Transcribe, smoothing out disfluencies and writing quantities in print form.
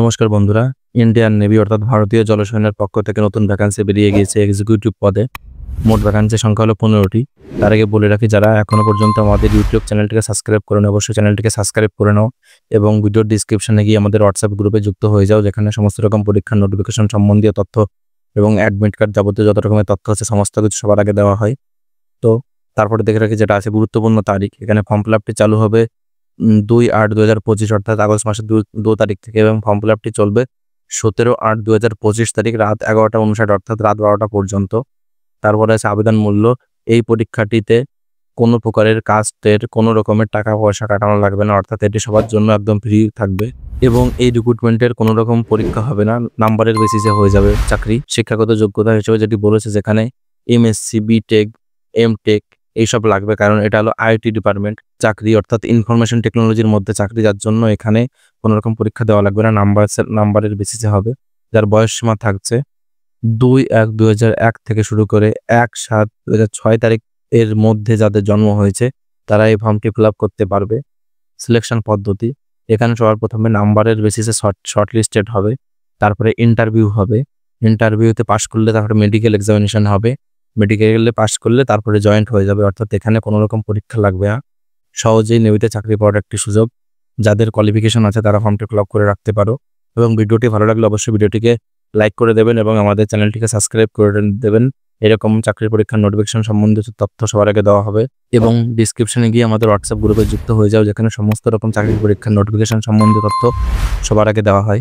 নমস্কার বন্ধুরা, Indian navy অর্থাৎ ভারতীয় জলসৈন্যের পক্ষ থেকে নতুন ভ্যাকান্সি বেরিয়ে গিয়েছে এক্সিকিউটিভ পদে। মোট ভ্যাকান্সি সংখ্যা হলো 15টি। তার আগে বলে রাখি, যারা এখনো পর্যন্ত আমাদের ইউটিউব চ্যানেলটিকে সাবস্ক্রাইব করে নাও, অবশ্যই চ্যানেলটিকে সাবস্ক্রাইব করে নাও এবং ভিডিওর ডিসক্রিপশনে গিয়ে আমাদের হোয়াটসঅ্যাপ গ্রুপে যুক্ত হয়ে যাও, যেখানে সমস্ত রকম পরীক্ষার নোটিফিকেশন সম্বন্ধীয় তথ্য এবং অ্যাডমিট কার্ড যাবতীয় যত রকমের তথ্য আছে সমস্ত কিছু সবার আগে দেওয়া হয়। তো তারপরে দেখে রাখি যেটা আছে গুরুত্বপূর্ণ তারিখ, এখানে ফর্ম ফিল আপটি চালু হবে 2/8/2025 অর্থাৎ আগস্ট মাসের 2 তারিখ থেকে এবং ফর্ম ফিল আপটি চলবে 17/8/2025 তারিখ রাত 11:59 অর্থাৎ রাত 12টা পর্যন্ত। তারপরে আছে আবেদন মূল্য। এই পরীক্ষাটিতে কোনো প্রকারের কাস্টের কোনো রকমের টাকা পয়সা কাটানো লাগবে না, অর্থাৎ এটি সবার জন্য একদম ফ্রি থাকবে এবং এই রিক্রুটমেন্টের কোনো রকম পরীক্ষা হবে না, নাম্বারের বেসিসে হয়ে যাবে চাকরি। শিক্ষাগত যোগ্যতা হিসেবে যেটি বলেছে, যেখানে এমএসসি, বিটেক, এমটেক এইসব লাগবে, কারণ এটা হলো আইটি ডিপার্টমেন্ট চাকরি অর্থাৎ ইনফরমেশন টেকনোলজির মধ্যে চাকরি, যার জন্য এখানে কোনো রকম পরীক্ষা দেওয়া লাগবে না, নাম্বারের বেসিসে হবে। যার বয়স সীমা থাকছে 2/1/2001 থেকে শুরু করে 1/7/2006 তারিখ এর মধ্যে যাদের জন্ম হয়েছে তারা এই ফর্মটি ফিল আপ করতে পারবে। সিলেকশন পদ্ধতি, এখানে সবার প্রথমে নাম্বারের বেসিসে শর্ট লিস্টেড হবে, তারপরে ইন্টারভিউ হবে, ইন্টারভিউতে পাশ করলে তারপরে মেডিকেল এক্সামিনেশন হবে, মেডিকেলে পাশ করলে তারপরে জয়েন্ট হয়ে যাবে, অর্থাৎ এখানে কোনো রকম পরীক্ষা লাগবে না। সহজেই নেভিতে চাকরি পাওয়ার একটি সুযোগ। যাদের কোয়ালিফিকেশন আছে তারা ফর্মটি ফিল আপ করে রাখতে পারো এবং ভিডিওটি ভালো লাগলে অবশ্যই ভিডিওটিকে লাইক করে দেবেন এবং আমাদের চ্যানেলটিকে সাবস্ক্রাইব করে দেবেন। এরকম চাকরির পরীক্ষার নোটিফিকেশন সম্বন্ধিত তথ্য সবার আগে দেওয়া হবে এবং ডিসক্রিপশনে গিয়ে আমাদের হোয়াটসঅ্যাপ গ্রুপে যুক্ত হয়ে যাও, যেখানে সমস্ত রকম চাকরির পরীক্ষার নোটিফিকেশন সম্বন্ধিত তথ্য সবার আগে দেওয়া হয়।